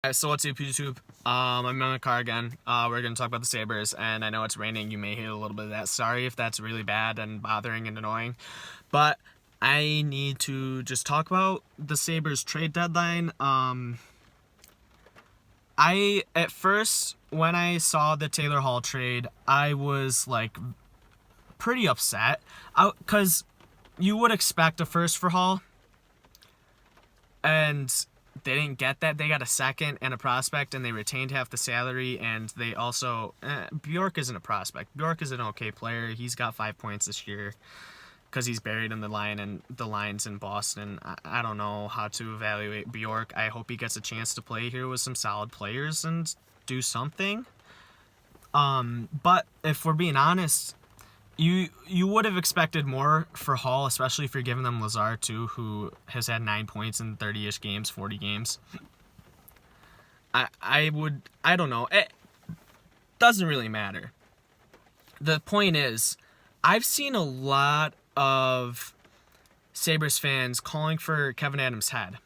Alright, so what's up, YouTube? I'm in the car again. We're gonna talk about the Sabres, and I know it's raining. You may hear a little bit of that. Sorry if that's really bad and bothering and annoying, but I need to just talk about the Sabres trade deadline. At first, when I saw the Taylor Hall trade, I was like pretty upset, because you would expect a first for Hall, and they didn't get that. They got a second and a prospect, and they retained half the salary, and they also... Bjork isn't a prospect. Bjork is an okay player. He's got 5 points this year because he's buried in the lines in Boston. I don't know how to evaluate Bjork. I hope he gets a chance to play here with some solid players and do something. But if we're being honest, you would have expected more for Hall, especially if you're giving them Lazar too, who has had 9 points in 30-ish games, 40 games. I don't know. It doesn't really matter. The point is, I've seen a lot of Sabres fans calling for Kevin Adams' head.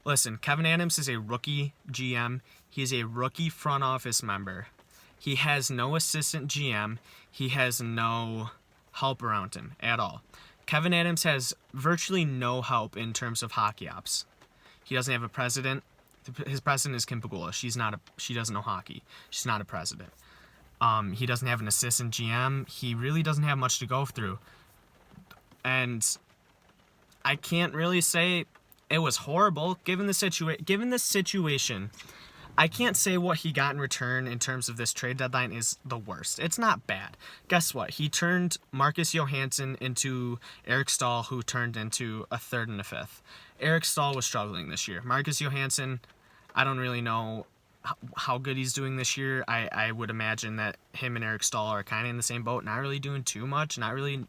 Listen, Kevin Adams is a rookie GM. He's a rookie front office member. He has no assistant GM. He has no help around him at all. Kevin Adams has virtually no help in terms of hockey ops. He doesn't have a president. His president is Kim Pegula. She doesn't know hockey. She's not a president. He doesn't have an assistant GM. He really doesn't have much to go through. And I can't really say it was horrible given the situation. I can't say what he got in return in terms of this trade deadline is the worst. It's not bad. Guess what? He turned Marcus Johansson into Eric Stahl, who turned into a third and a fifth. Eric Stahl was struggling this year. Marcus Johansson, I don't really know how good he's doing this year. I would imagine that him and Eric Stahl are kind of in the same boat. Not really doing too much. Not really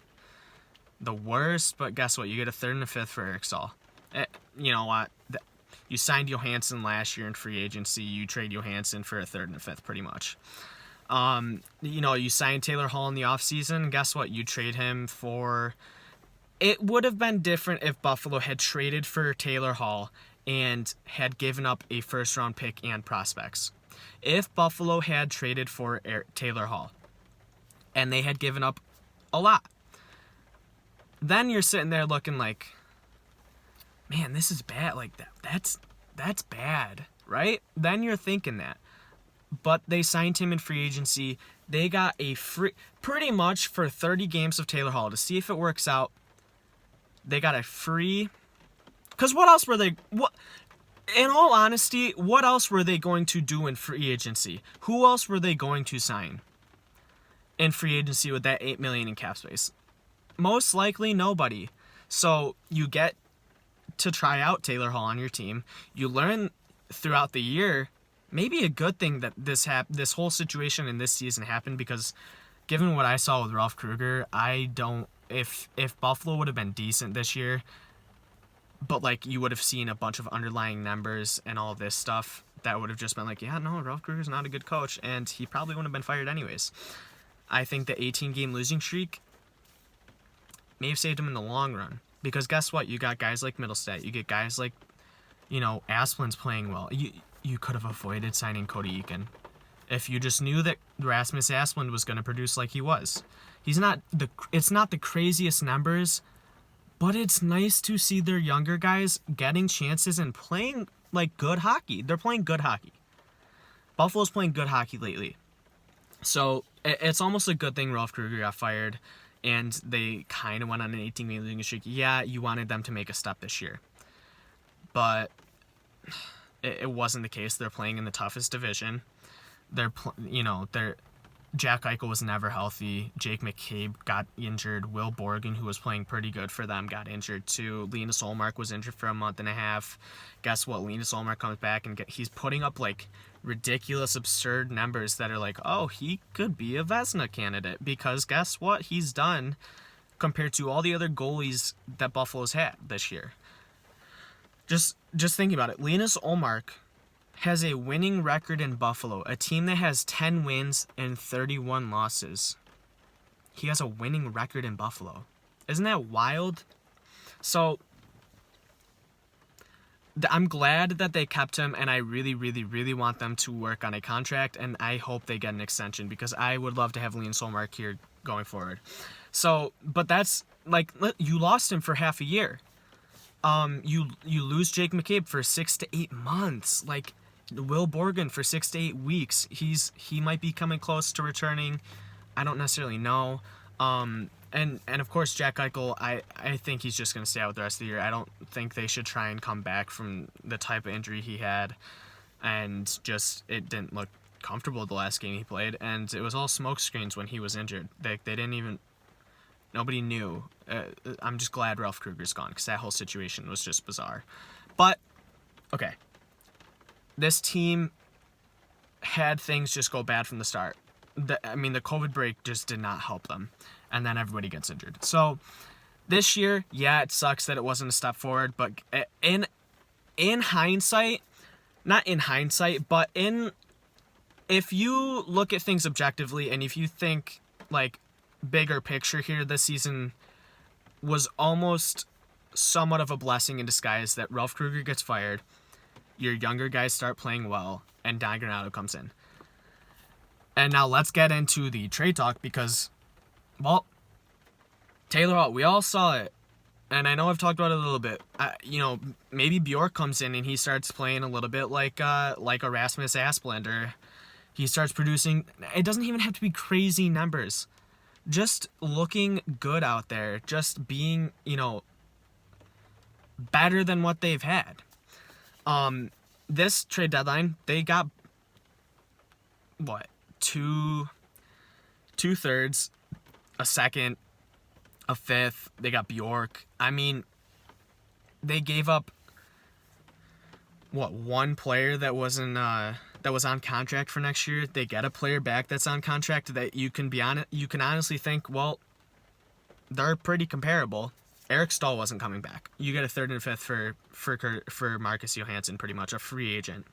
the worst. But guess what? You get a third and a fifth for Eric Stahl. You know what? You signed Johansson last year in free agency. You trade Johansson for a third and a fifth, pretty much. You signed Taylor Hall in the offseason. Guess what? You trade him for... It would have been different if Buffalo had traded for Taylor Hall and had given up a first-round pick and prospects. If Buffalo had traded for Taylor Hall and they had given up a lot, then you're sitting there looking like, man, this is bad. Like, that's bad, right? Then you're thinking that. But they signed him in free agency. They got a free, pretty much for 30 games of Taylor Hall. To see if it works out, they got a free... Because what else were they... In all honesty, what else were they going to do in free agency? Who else were they going to sign in free agency with that $8 million in cap space? Most likely nobody. So you get to try out Taylor Hall on your team. You learn throughout the year. Maybe a good thing that this whole situation in this season happened, because given what I saw with Ralph Krueger, if Buffalo would have been decent this year, but like you would have seen a bunch of underlying numbers and all this stuff, that would have just been like, yeah, no, Ralph Krueger's not a good coach, and he probably wouldn't have been fired anyways. I think the 18-game losing streak may have saved him in the long run. Because guess what? You got guys like Middlestat. You get guys like, Asplin's playing well. You could have avoided signing Cody Eakin if you just knew that Rasmus Asplund was going to produce like he was. It's not the craziest numbers, but it's nice to see their younger guys getting chances and playing like good hockey. They're playing good hockey. Buffalo's playing good hockey lately. So it's almost a good thing Ralph Krueger got fired, and they kind of went on an 18-game losing streak. Yeah, you wanted them to make a step this year, but it wasn't the case. They're playing in the toughest division. Jack Eichel was never healthy. Jake McCabe got injured. Will Borgen, who was playing pretty good for them, got injured too. Linus Ullmark was injured for a month and a half. Guess what? Linus Ullmark comes back and he's putting up like ridiculous, absurd numbers that are like, oh, he could be a Vezina candidate, because guess what he's done compared to all the other goalies that Buffalo's had this year. Just think about it. Linus Ullmark has a winning record in Buffalo, a team that has 10 wins and 31 losses. He has a winning record in Buffalo. Isn't that wild? So I'm glad that they kept him, and I really, really, really want them to work on a contract, and I hope they get an extension because I would love to have Liam Solmark here going forward. So, but that's like you lost him for half a year. You lose Jake McCabe for 6 to 8 months. Like Will Borgen for 6 to 8 weeks. He might be coming close to returning. I don't necessarily know. And of course Jack Eichel, I think he's just going to stay out the rest of the year. I don't think they should try and come back from the type of injury he had, and just it didn't look comfortable the last game he played, and it was all smoke screens when he was injured. They didn't even, nobody knew. I'm just glad Ralph Kruger's gone because that whole situation was just bizarre. But okay, this team had things just go bad from the start. The COVID break just did not help them. And then everybody gets injured. So this year, yeah, it sucks that it wasn't a step forward. But in hindsight, not in hindsight, but if you look at things objectively and if you think like bigger picture here, this season was almost somewhat of a blessing in disguise that Ralph Kruger gets fired, your younger guys start playing well, and Don Granato comes in. And now let's get into the trade talk because, well, Taylor Hall, we all saw it. And I know I've talked about it a little bit. Maybe Bjork comes in and he starts playing a little bit like Erasmus Asplund, or he starts producing. It doesn't even have to be crazy numbers. Just looking good out there. Just being, better than what they've had. This trade deadline, they got, what? Two-thirds, a second, a fifth. They got Bjork. I mean, they gave up one player that was on contract for next year. They get a player back that's on contract that you can honestly think, well, they're pretty comparable. Eric Stahl wasn't coming back. You get a third and a fifth for Marcus Johansson, pretty much a free agent.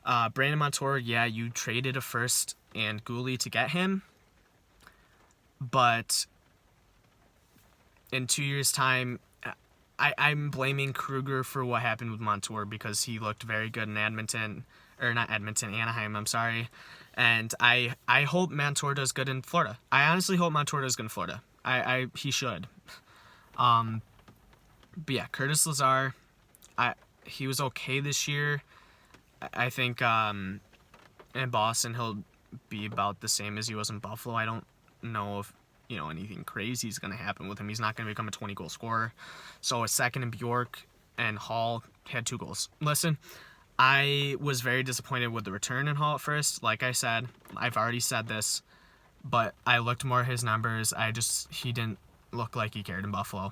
Brandon Montour, yeah, you traded a first and Gooley to get him, but in 2 years' time, I'm blaming Kruger for what happened with Montour because he looked very good in Anaheim, I'm sorry, and I hope Montour does good in Florida. I honestly hope Montour does good in Florida. He should. But yeah, Curtis Lazar, he was okay this year. I think in Boston he'll be about the same as he was in Buffalo. I don't know if anything crazy is going to happen with him. He's not going to become a 20-goal scorer. So a second in Bjork and Hall had 2 goals. Listen, I was very disappointed with the return in Hall at first. Like I said, I've already said this, but I looked more at his numbers. He didn't look like he cared in Buffalo.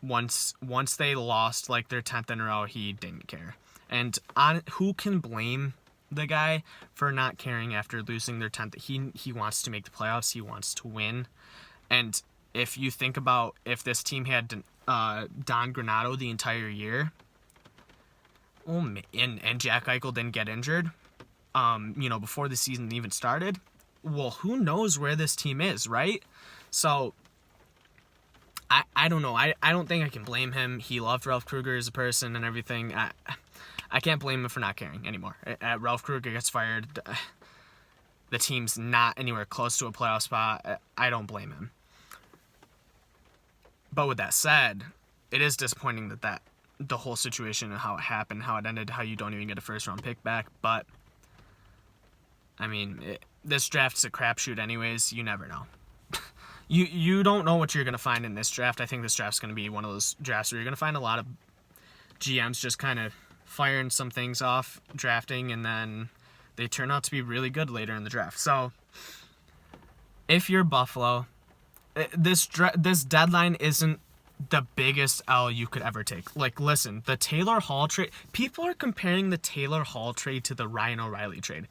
Once they lost like their 10th in a row, he didn't care. And who can blame the guy for not caring after losing their 10th? He wants to make the playoffs. He wants to win. And if you think about if this team had Don Granato the entire year, and Jack Eichel didn't get injured, before the season even started, well, who knows where this team is, right? So I don't know. I don't think I can blame him. He loved Ralph Kruger as a person and everything. I can't blame him for not caring anymore. Ralph Kruger gets fired. The team's not anywhere close to a playoff spot. I don't blame him. But with that said, it is disappointing that the whole situation and how it happened, how it ended, how you don't even get a first-round pick back. But, I mean, this draft's a crapshoot anyways. You never know. You don't know what you're going to find in this draft. I think this draft's going to be one of those drafts where you're going to find a lot of GMs just kind of firing some things off, drafting, and then they turn out to be really good later in the draft. So, if you're Buffalo, this deadline isn't the biggest L you could ever take. Like, listen, the Taylor Hall trade, people are comparing the Taylor Hall trade to the Ryan O'Reilly trade.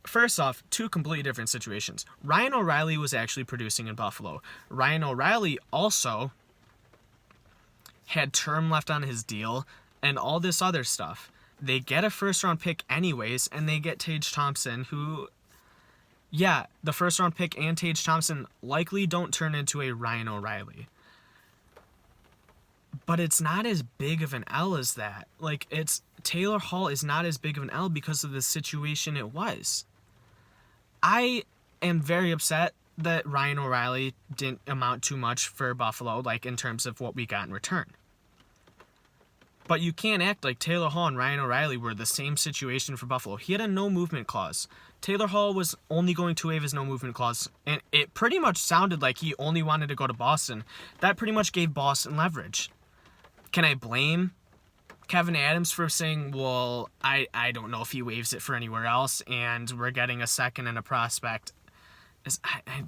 First off, 2 completely different situations. Ryan O'Reilly was actually producing in Buffalo. Ryan O'Reilly also had term left on his deal and all this other stuff. They get a first-round pick anyways, and they get Tage Thompson, who, yeah, the first-round pick and Tage Thompson likely don't turn into a Ryan O'Reilly. But it's not as big of an L as that. Like, Taylor Hall is not as big of an L because of the situation it was. I am very upset that Ryan O'Reilly didn't amount too much for Buffalo, like, in terms of what we got in return. But you can't act like Taylor Hall and Ryan O'Reilly were the same situation for Buffalo. He had a no-movement clause. Taylor Hall was only going to waive his no-movement clause, and it pretty much sounded like he only wanted to go to Boston. That pretty much gave Boston leverage. Can I blame Kevin Adams for saying, well, I don't know if he waives it for anywhere else, and we're getting a second and a prospect?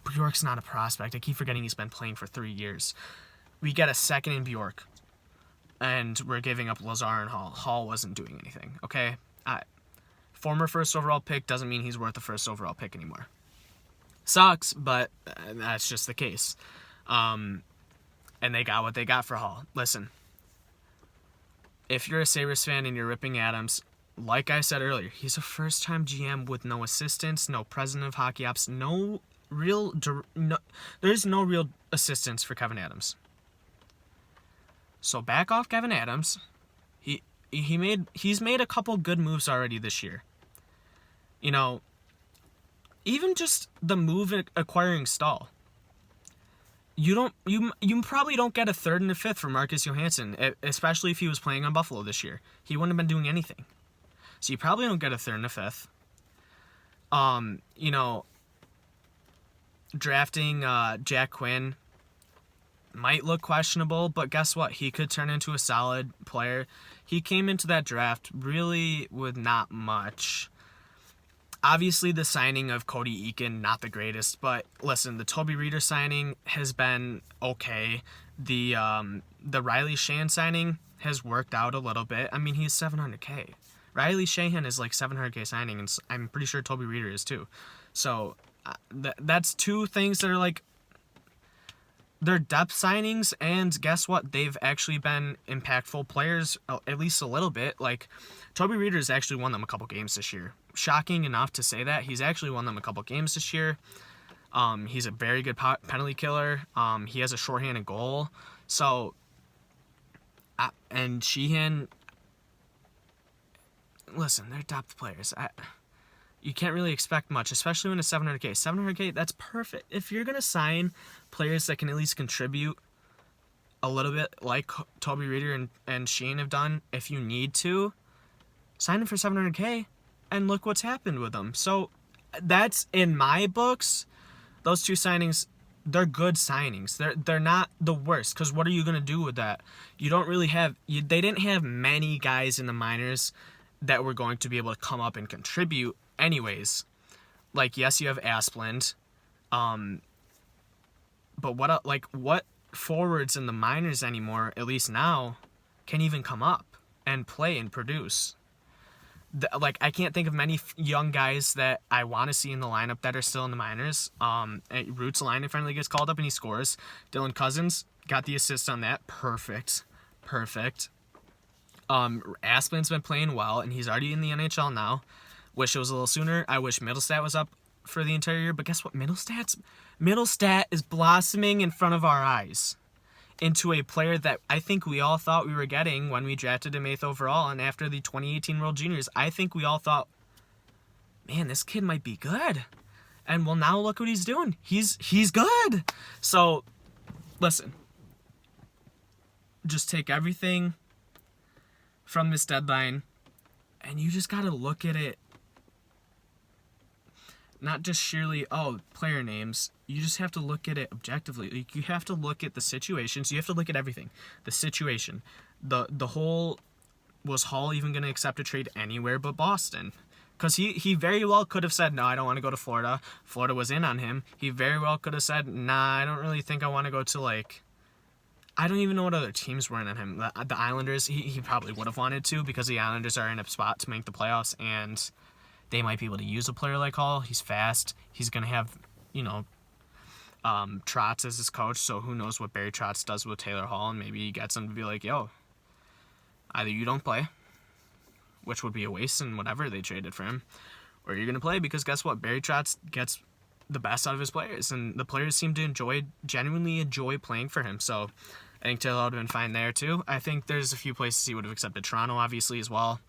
Bjork's not a prospect. I keep forgetting he's been playing for 3 years. We get a second in Bjork, and we're giving up Lazar and Hall. Hall wasn't doing anything, okay? Former first overall pick doesn't mean he's worth the first overall pick anymore. Sucks, but that's just the case. And they got what they got for Hall. Listen, if you're a Sabres fan and you're ripping Adams, like I said earlier, he's a first-time GM with no assistants, no president of hockey ops, there's no real assistance for Kevin Adams. So back off Kevin Adams. He's made a couple good moves already this year. You know, even just the move in acquiring Stahl. You probably don't get a third and a fifth for Marcus Johansson, especially if he was playing on Buffalo this year. He wouldn't have been doing anything. So you probably don't get a third and a fifth. You know, drafting Jack Quinn might look questionable, but guess what? He could turn into a solid player. He came into that draft really with not much. Obviously, the signing of Cody Eakin, not the greatest, but listen, the Toby Reeder signing has been okay. The Riley Sheahan signing has worked out a little bit. I mean, he's $700K. Riley Sheahan is like $700K signing, and I'm pretty sure Toby Reeder is too. So that's two things that are like, they're depth signings, and guess what? They've actually been impactful players, at least a little bit. Like, Toby Reeder has actually won them a couple games this year. Shocking enough to say that. He's actually won them a couple games this year. He's a very good penalty killer. He has a shorthanded goal. So, and Sheehan, listen, they're depth players. You can't really expect much, especially when it's $700K. $700K, that's perfect. If you're going to sign players that can at least contribute a little bit like Toby Reeder and Sheehan have done, if you need to, sign them for $700K, and look what's happened with them. So that's, in my books, those two signings, they're good signings. They're not the worst, because what are you going to do with that? You don't really have... they didn't have many guys in the minors that were going to be able to come up and contribute anyways. Like, yes, you have Asplund, but what forwards in the minors anymore, at least now, can even come up and play and produce? I can't think of many young guys that I want to see in the lineup that are still in the minors. Roots line finally gets called up and he scores. Dylan Cousins got the assist on that. Perfect. Asplund's been playing well, and he's already in the NHL now. Wish it was a little sooner. I wish Middlestat was up for the entire year, but guess what? Middlestat is blossoming in front of our eyes into a player that I think we all thought we were getting when we drafted him 8th overall, and after the 2018 World Juniors, I think we all thought, man, this kid might be good. And well, now look what he's doing. He's good. So, listen, just take everything from this deadline, and you just got to look at it not just sheerly, player names. You just have to look at it objectively. Like, you have to look at the situations. You have to look at everything. The situation. The whole, was Hall even going to accept a trade anywhere but Boston? Because he very well could have said, no, I don't want to go to Florida. Florida was in on him. He very well could have said, nah, I don't really think I want to go to, I don't even know what other teams were in on him. The Islanders, he probably would have wanted to, because the Islanders are in a spot to make the playoffs, and they might be able to use a player like Hall. He's fast. He's going to have, Trotz as his coach, so who knows what Barry Trotz does with Taylor Hall, and maybe he gets him to be like, yo, either you don't play, which would be a waste in whatever they traded for him, or you're going to play, because guess what? Barry Trotz gets the best out of his players, and the players seem to genuinely enjoy playing for him. So I think Taylor Hall would have been fine there too. I think there's a few places he would have accepted. Toronto, obviously, as well.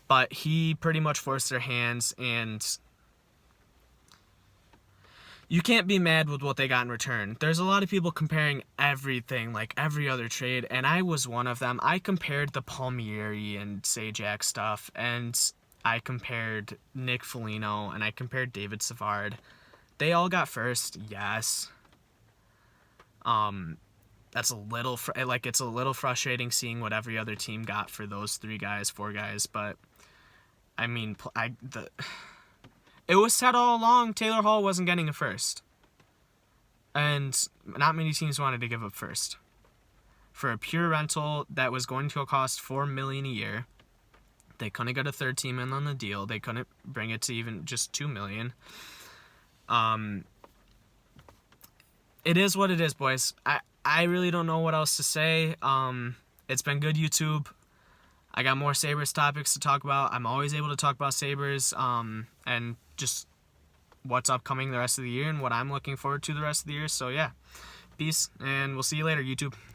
But he pretty much forced their hands, and you can't be mad with what they got in return. There's a lot of people comparing everything, like every other trade, and I was one of them. I compared the Palmieri and Sajak stuff, and I compared Nick Foligno, and I compared David Savard. They all got first, yes. That's a little it's a little frustrating seeing what every other team got for those 4 guys, but I mean, it was said all along Taylor Hall wasn't getting a first, and not many teams wanted to give up first for a pure rental that was going to cost $4 million a year. They couldn't get a third team in on the deal. They couldn't bring it to even just $2 million. It is what it is, boys. I really don't know what else to say. It's been good, YouTube. I got more Sabres topics to talk about. I'm always able to talk about Sabres, and just what's upcoming the rest of the year and what I'm looking forward to the rest of the year. So, yeah. Peace, and we'll see you later, YouTube.